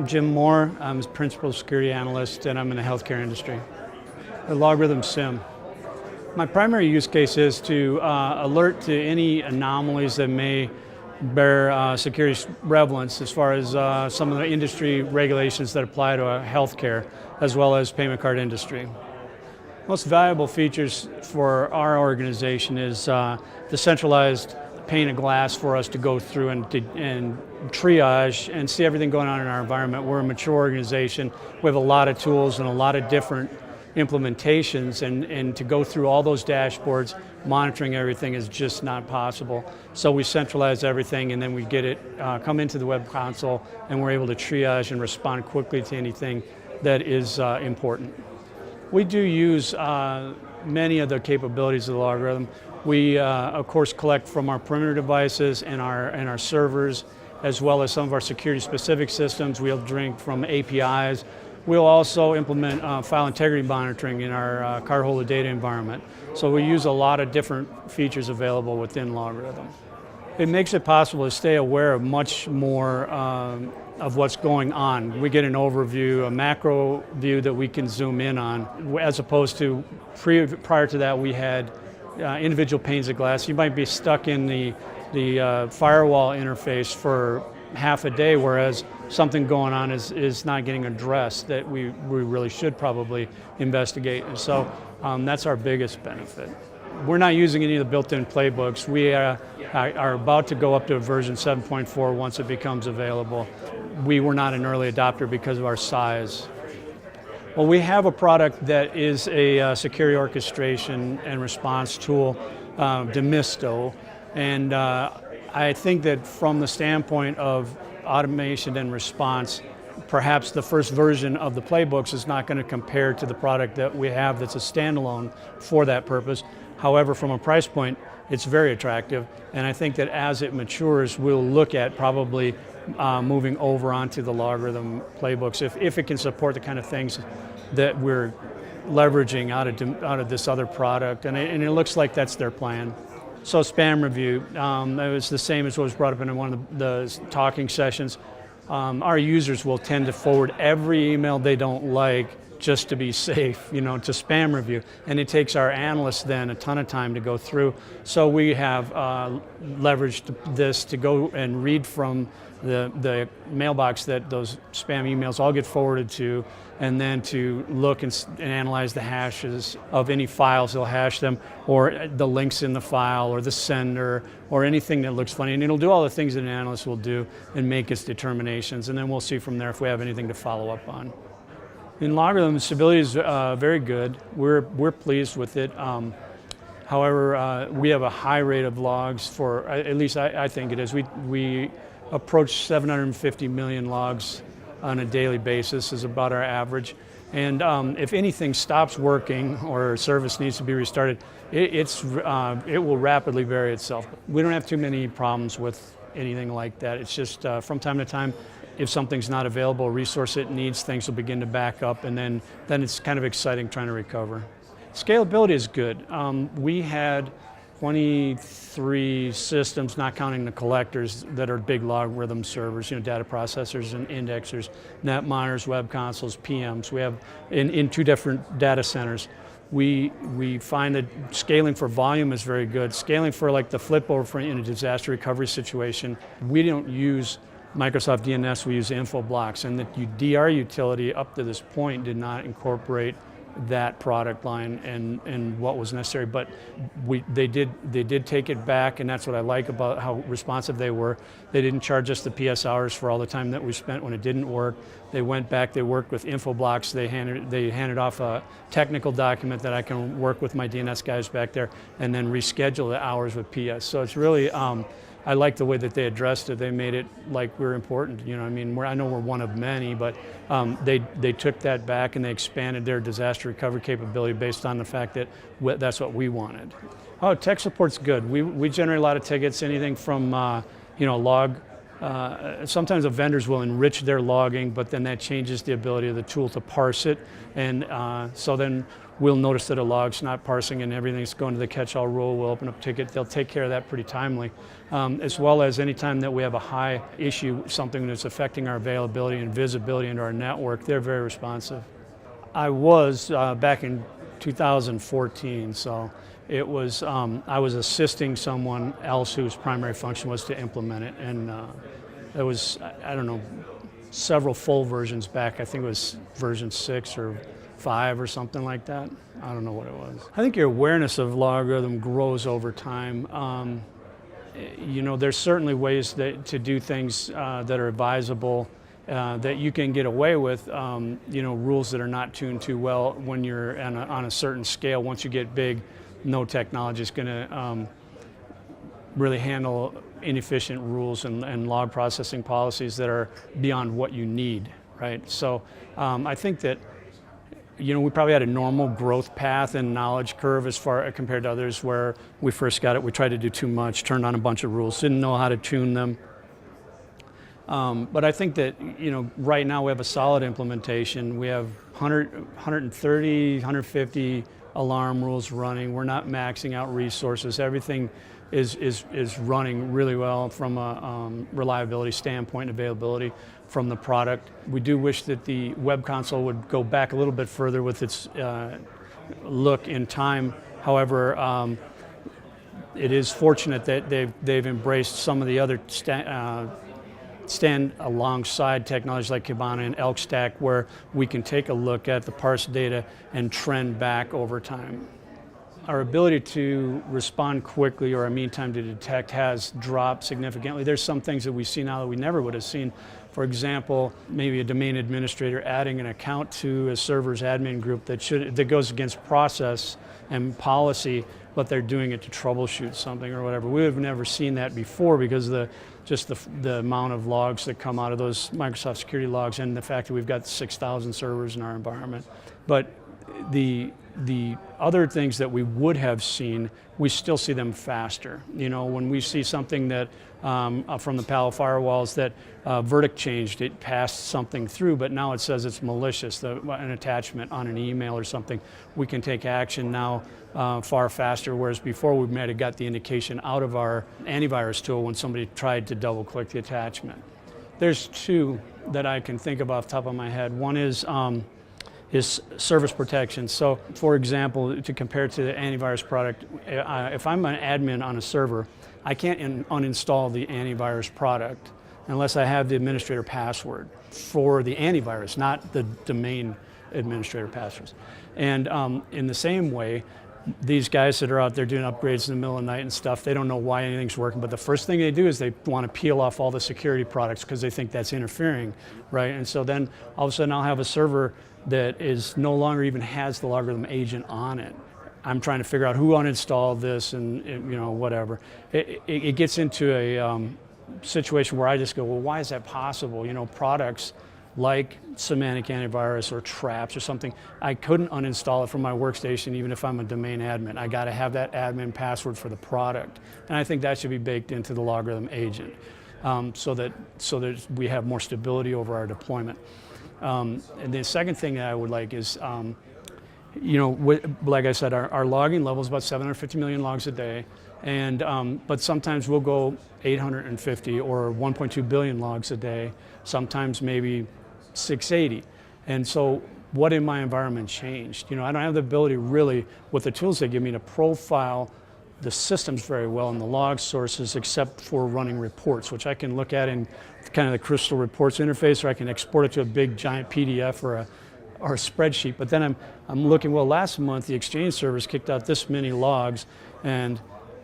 I'm Jim Moore. I'm a principal security analyst, and I'm in the healthcare industry. The LogRhythm SIEM. My primary use case is to alert to any anomalies that may bear security relevance as far as some of the industry regulations that apply to healthcare, as well as payment card industry. Most valuable features for our organization is the centralized pane of glass for us to go through and triage and see everything going on in our environment. We're a mature organization. We have a lot of tools and a lot of different implementations, and to go through all those dashboards, monitoring everything is just not possible. So we centralize everything, and then we get it come into the web console, and we're able to triage and respond quickly to anything that is important. We do use many of the capabilities of the LogRhythm. We, of course, collect from our perimeter devices and our servers, as well as some of our security-specific systems. We'll drink from APIs. We'll also implement file integrity monitoring in our cardholder data environment. So we use a lot of different features available within LogRhythm. It makes it possible to stay aware of much more of what's going on. We get an overview, a macro view that we can zoom in on, as opposed to prior to that we had individual panes of glass. You might be stuck in the firewall interface for half a day, whereas something going on is not getting addressed that we really should probably investigate. And so that's our biggest benefit. We're not using any of the built-in playbooks. We are about to go up to version 7.4 once it becomes available. We were not an early adopter because of our size. Well, we have a product that is a security orchestration and response tool, Demisto, and I think that from the standpoint of automation and response, perhaps the first version of the playbooks is not going to compare to the product that we have that's a standalone for that purpose. However, from a price point, it's very attractive, and I think that as it matures, we'll look at probably moving over onto the LogRhythm playbooks if it can support the kind of things that we're leveraging out of this other product, and it looks like that's their plan. So spam review, it was the same as what was brought up in one of the talking sessions. Our users will tend to forward every email they don't like just to be safe, to spam review. And it takes our analysts then a ton of time to go through. So we have leveraged this to go and read from the mailbox that those spam emails all get forwarded to, and then to look and analyze the hashes of any files. They'll hash them, or the links in the file, or the sender, or anything that looks funny. And it'll do all the things that an analyst will do and make its determinations. And then we'll see from there if we have anything to follow up on. In LogRhythm, stability is very good. We're pleased with it. However, we have a high rate of logs for, at least I think it is. We approach 750 million logs on a daily basis is about our average. And if anything stops working or service needs to be restarted, it will rapidly vary itself. We don't have too many problems with anything like that. It's just from time to time, if something's not available, a resource it needs, things will begin to back up, and then it's kind of exciting trying to recover. Scalability is good. We had 23 systems, not counting the collectors, that are big LogRhythm servers, data processors and indexers, net monitors, web consoles, PMs. We have in 2 different data centers. We find that scaling for volume is very good. Scaling for like the flip over in a disaster recovery situation, we don't use Microsoft DNS, we use Infoblocks, and the DR utility up to this point did not incorporate that product line and what was necessary, but they did take it back, and that's what I like about how responsive they were. They didn't charge us the PS hours for all the time that we spent when it didn't work. They went back, they worked with Infoblocks, they handed off a technical document that I can work with my DNS guys back there and then reschedule the hours with PS. So it's really, I like the way that they addressed it. They made it like we're important. I know we're one of many, but they took that back and they expanded their disaster recovery capability based on the fact that that's what we wanted. Oh, tech support's good. We generate a lot of tickets, anything from log sometimes the vendors will enrich their logging, but then that changes the ability of the tool to parse it, and so then we'll notice that a log's not parsing and everything's going to the catch-all rule. We'll open up a ticket. They'll take care of that pretty timely, as well as anytime that we have a high issue, something that's affecting our availability and visibility into our network, they're very responsive. I was back in 2014, so it was, I was assisting someone else whose primary function was to implement it, and it was, I don't know, several full versions back. I think it was version 6 or 5 or something like that. I don't know what it was. I think your awareness of LogRhythm grows over time. You know, there's certainly ways to do things that are advisable, that you can get away with, you know, rules that are not tuned too well when you're on a certain scale. Once you get big, no technology is going to really handle inefficient rules and log processing policies that are beyond what you need, right? So I think that, you know, we probably had a normal growth path and knowledge curve as far compared to others where we first got it, we tried to do too much, turned on a bunch of rules, didn't know how to tune them. But I think that, you know, right now we have a solid implementation. We have 130, 150 alarm rules running. We're not maxing out resources. Everything is running really well from a reliability standpoint and availability from the product. We do wish that the web console would go back a little bit further with its look in time. However, it is fortunate that they've embraced some of the other stand alongside technologies like Kibana and Elk Stack, where we can take a look at the parse data and trend back over time. Our ability to respond quickly, or our mean time to detect, has dropped significantly. There's some things that we see now that we never would have seen. For example, maybe a domain administrator adding an account to a server's admin group that goes against process and policy, but they're doing it to troubleshoot something or whatever. We have never seen that before because just the amount of logs that come out of those Microsoft security logs, and the fact that we've got 6,000 servers in our environment. But the other things that we would have seen, we still see them faster. You know, when we see something that from the Palo firewalls that verdict changed, it passed something through, but now it says it's malicious, an attachment on an email or something, we can take action now far faster, whereas before we might have got the indication out of our antivirus tool when somebody tried to double click the attachment. There's two that I can think of off the top of my head. One is service protection. So for example, to compare to the antivirus product, if I'm an admin on a server, I can't uninstall the antivirus product unless I have the administrator password for the antivirus, not the domain administrator passwords. And in the same way, these guys that are out there doing upgrades in the middle of the night and stuff, they don't know why anything's working, but the first thing they do is they want to peel off all the security products because they think that's interfering, right? And so then all of a sudden I'll have a server that is no longer even has the LogRhythm agent on it. I'm trying to figure out who uninstalled this and you know, whatever. It gets into a situation where I just go, well, why is that possible? You know, products like semantic antivirus or traps or something, I couldn't uninstall it from my workstation even if I'm a domain admin. I got to have that admin password for the product. And I think that should be baked into the LogRhythm agent so that we have more stability over our deployment. And the second thing that I would like is, you know, like I said, our logging level is about 750 million logs a day, and but sometimes we'll go 850 or 1.2 billion logs a day, sometimes maybe 680. And so what in my environment changed? You know, I don't have the ability really, with the tools they give me, to profile the systems very well and the log sources, except for running reports, which I can look at in kind of the Crystal Reports interface, or I can export it to a big giant PDF or a spreadsheet. But then I'm looking, well, last month the Exchange servers kicked out this many logs, and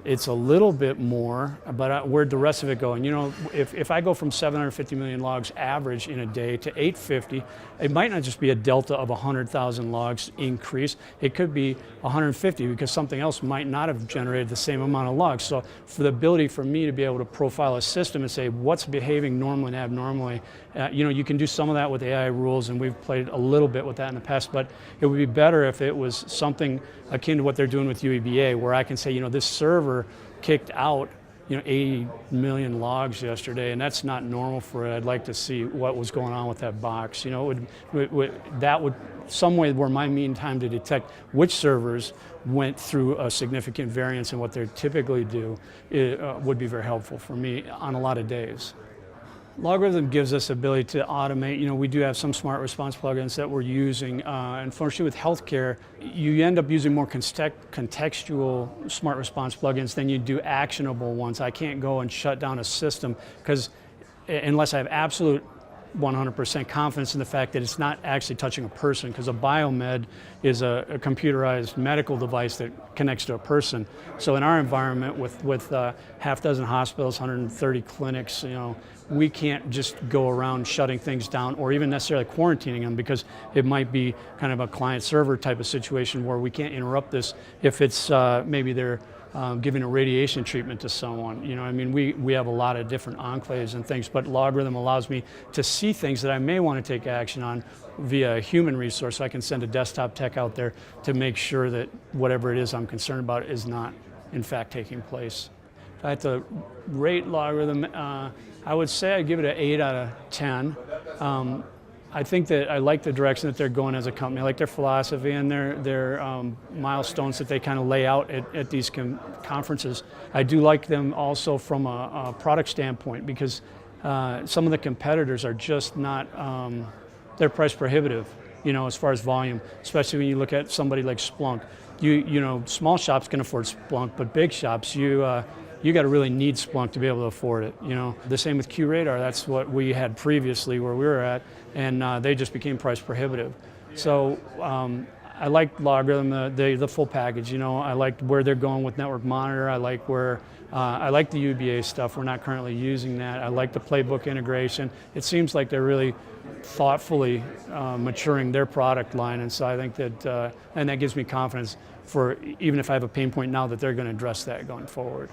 it's a little bit more, but where'd the rest of it go? And you know, if I go from 750 million logs average in a day to 850, it might not just be a delta of 100,000 logs increase, it could be 150 because something else might not have generated the same amount of logs. So for the ability for me to be able to profile a system and say what's behaving normally and abnormally, you know, you can do some of that with AI rules, and we've played a little bit with that in the past, but it would be better if it was something akin to what they're doing with UEBA, where I can say, you know, this server kicked out, 80 million logs yesterday, and that's not normal for it. I'd like to see what was going on with that box. That would some way where my mean time to detect which servers went through a significant variance in what they typically do would be very helpful for me on a lot of days. LogRhythm gives us ability to automate. We do have some smart response plugins that we're using. Unfortunately, with healthcare, you end up using more contextual smart response plugins than you do actionable ones. I can't go and shut down a system because unless I have absolute 100% confidence in the fact that it's not actually touching a person, because a biomed is a computerized medical device that connects to a person. So in our environment with half dozen hospitals, 130 clinics, we can't just go around shutting things down or even necessarily quarantining them, because it might be kind of a client-server type of situation where we can't interrupt this if it's maybe they're giving a radiation treatment to someone. We have a lot of different enclaves and things, but LogRhythm allows me to see things that I may want to take action on via a human resource. So I can send a desktop tech out there to make sure that whatever it is I'm concerned about is not, in fact, taking place. If I had to rate LogRhythm, I would say I'd give it an 8 out of 10. I think that I like the direction that they're going as a company. I like their philosophy and their milestones that they kind of lay out at these conferences. I do like them also from a product standpoint, because some of the competitors are just not, they're price prohibitive, as far as volume, especially when you look at somebody like Splunk. Small shops can afford Splunk, but big shops, you got to really need Splunk to be able to afford it. The same with QRadar. That's what we had previously where we were at, and they just became price prohibitive. So I like LogRhythm, the full package. I like where they're going with Network Monitor. I like I like the UBA stuff. We're not currently using that. I like the playbook integration. It seems like they're really thoughtfully maturing their product line, and so I think that, and that gives me confidence for even if I have a pain point now, that they're going to address that going forward.